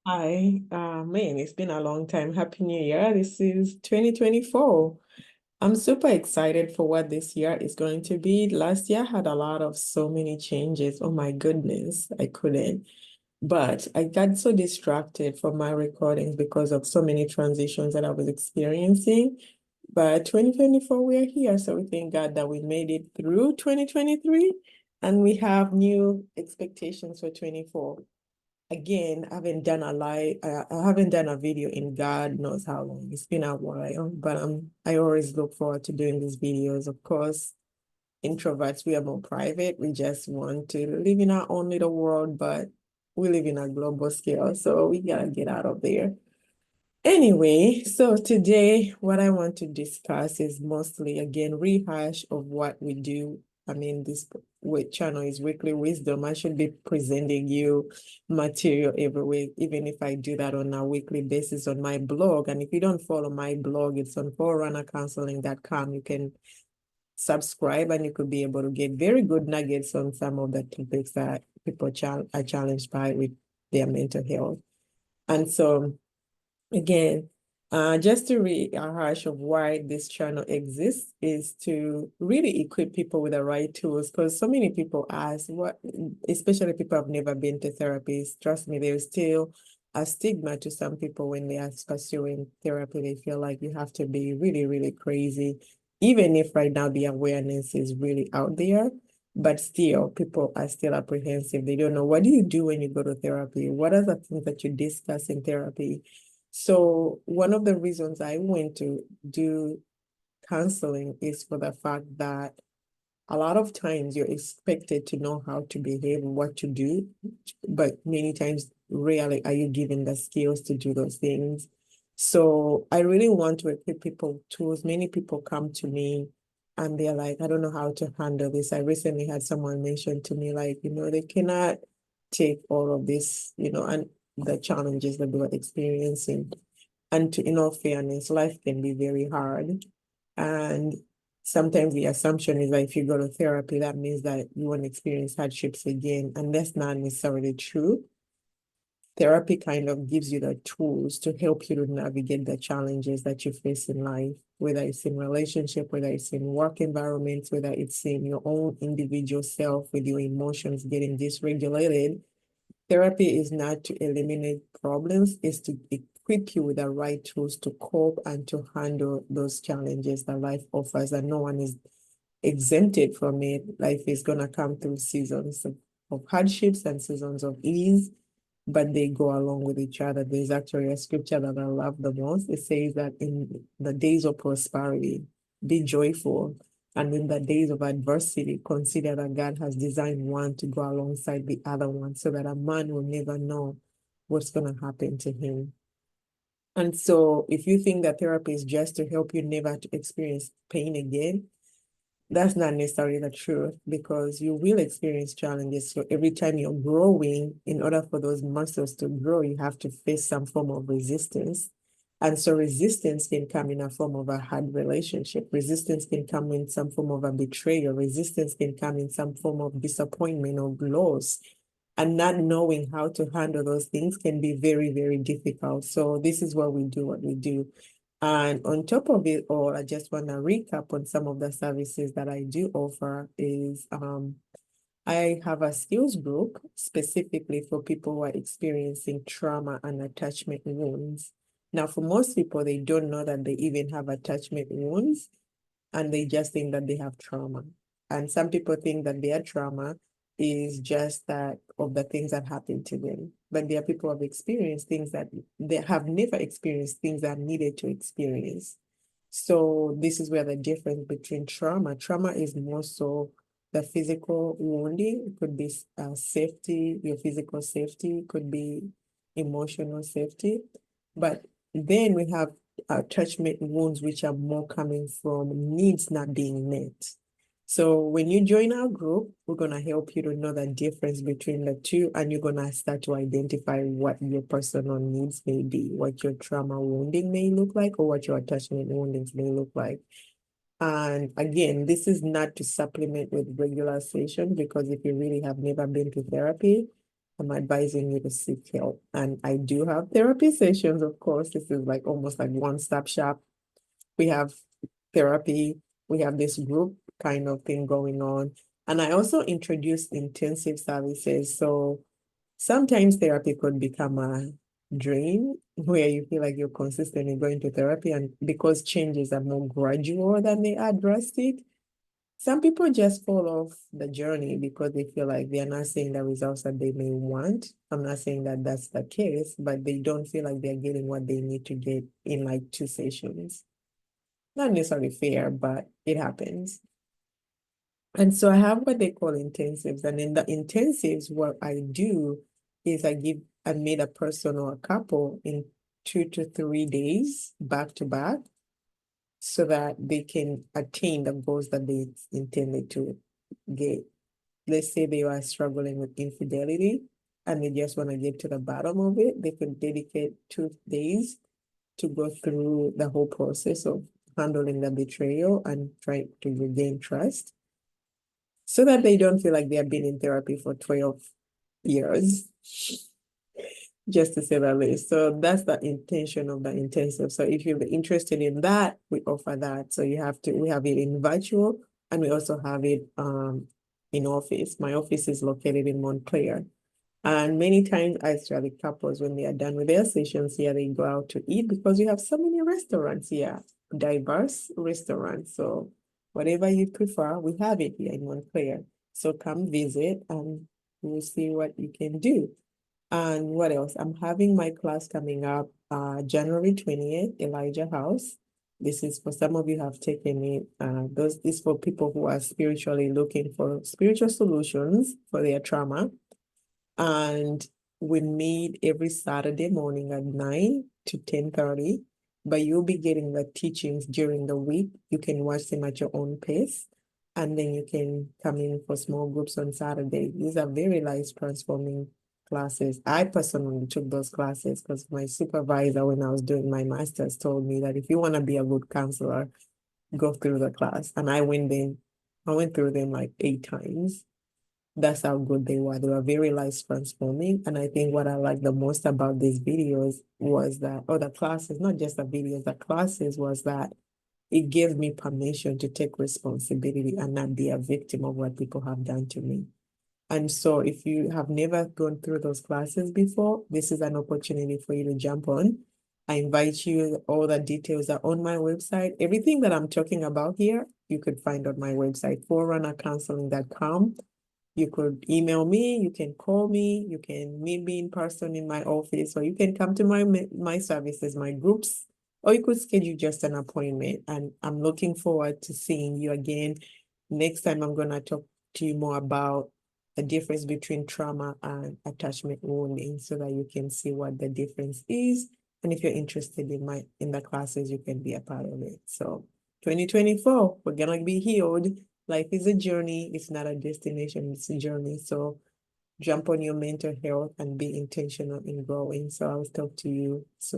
Hi, man, it's been a long time. Happy New Year. This is 2024. I'm super excited for what this year is going to be. Last year had a lot of so many changes. Oh my goodness, I couldn't. But I got so distracted from my recordings because of so many transitions that I was experiencing. But 2024, we're here. So we thank God that we made it through 2023 and we have new expectations for 24. Again, I haven't done a live, I haven't done a video in God knows how long. It's been a while, but I always look forward to doing these videos. Of course, introverts, we are more private. We just want to live in our own little world, but we live in a global scale, so we gotta get out of there. Anyway, so today what I want to discuss is mostly again rehash of what we do. I mean, this channel is Weekly Wisdom. I should be presenting you material every week, even if I do that on a weekly basis on my blog. And if you don't follow my blog, it's on forerunnercounseling.com. You can subscribe and you could be able to get very good nuggets on some of the topics that people are challenged by with their mental health. And so again, just to rehash of why this channel exists is to really equip people with the right tools. Because so many people ask, what, especially people have never been to therapists. Trust me, there's still a stigma to some people when they are pursuing therapy. They feel like you have to be really, really crazy, even if right now the awareness is really out there. But still, people are still apprehensive. They don't know, what do you do when you go to therapy? What are the things that you discuss in therapy? So one of the reasons I went to do counseling is for the fact that a lot of times you're expected to know how to behave, what to do, but many times rarely are you given the skills to do those things. So I really want to equip people with tools. Many people come to me and they're like, I don't know how to handle this. I recently had someone mention to me, like, they cannot take all of this, and the challenges that they were experiencing. And in all fairness, life can be very hard. And sometimes the assumption is that if you go to therapy, that means that you won't experience hardships again. And that's not necessarily true. Therapy kind of gives you the tools to help you to navigate the challenges that you face in life, whether it's in relationship, whether it's in work environments, whether it's in your own individual self with your emotions getting dysregulated. Therapy is not to eliminate problems, it's to equip you with the right tools to cope and to handle those challenges that life offers, and no one is exempted from it. Life is going to come through seasons of hardships and seasons of ease, but they go along with each other. There's actually a scripture that I love the most. It says that in the days of prosperity, be joyful. And in the days of adversity, consider that God has designed one to go alongside the other one so that a man will never know what's going to happen to him. And so if you think that therapy is just to help you never to experience pain again, that's not necessarily the truth, because you will experience challenges. So every time you're growing, in order for those muscles to grow, you have to face some form of resistance. And so resistance can come in a form of a hard relationship. Resistance can come in some form of a betrayal. Resistance can come in some form of disappointment or loss. And not knowing how to handle those things can be very, very difficult. So this is why we do what we do. And on top of it all, I just want to recap on some of the services that I do offer is I have a skills group specifically for people who are experiencing trauma and attachment wounds. Now, for most people, they don't know that they even have attachment wounds, and they just think that they have trauma. And some people think that their trauma is just that of the things that happened to them. But there are people who have experienced things that they have never experienced, things that needed to experience. So this is where the difference between trauma is more so the physical wounding. It could be safety, your physical safety, it could be emotional safety. But then we have attachment wounds, which are more coming from needs not being met. So when you join our group, we're going to help you to know the difference between the two, and you're going to start to identify what your personal needs may be, what your trauma wounding may look like, or what your attachment woundings may look like. And again, this is not to supplement with regular session, because if you really have never been to therapy, I'm advising you to seek help. And I do have therapy sessions, of course. This is like almost like one-stop shop. We have therapy, we have this group kind of thing going on. And I also introduced intensive services. So sometimes therapy could become a drain where you feel like you're consistently going to therapy, and because changes are more gradual than they are drastic, some people just fall off the journey because they feel like they're not seeing the results that they may want. I'm not saying that that's the case, but they don't feel like they're getting what they need to get in like 2 sessions. Not necessarily fair, but it happens. And so I have what they call intensives. And in the intensives, what I do is I meet a person or a couple in 2 to 3 days back to back so that they can attain the goals that they intended to get. Let's say they are struggling with infidelity and they just want to get to the bottom of it. They can dedicate 2 days to go through the whole process of handling the betrayal and trying to regain trust so that they don't feel like they have been in therapy for 12 years, just to say the least. So that's the intention of the intensive. So if you're interested in that, we offer that. So we have it in virtual, and we also have it in office. My office is located in Montclair. And many times, actually, couples, when they are done with their sessions here, they go out to eat because we have so many restaurants here, diverse restaurants. So whatever you prefer, we have it here in Montclair. So come visit and we'll see what you can do. And what else? I'm having my class coming up January 20th, Elijah House. This is for some of you have taken it. This for people who are spiritually looking for spiritual solutions for their trauma. And we meet every Saturday morning at 9 to 10:30. But you'll be getting the teachings during the week. You can watch them at your own pace. And then you can come in for small groups on Saturday. These are very life transforming classes. I personally took those classes because my supervisor, when I was doing my master's, told me that if you want to be a good counselor, go through the class. And I went through them like 8 times. That's how good they were. They were very life transforming. And I think what I like the most about these videos was that, or the classes, not just the videos, the classes was that it gave me permission to take responsibility and not be a victim of what people have done to me. And so if you have never gone through those classes before, this is an opportunity for you to jump on. I invite you, all the details are on my website. Everything that I'm talking about here, you could find on my website, forerunnercounseling.com. You could email me, you can call me, you can meet me in person in my office, or you can come to my services, my groups, or you could schedule just an appointment. And I'm looking forward to seeing you again. Next time, I'm going to talk to you more about the difference between trauma and attachment wounding so that you can see what the difference is. And if you're interested in the classes, you can be a part of it. So 2024, we're going to be healed. Life is a journey. It's not a destination. It's a journey. So jump on your mental health and be intentional in growing. So I'll talk to you soon.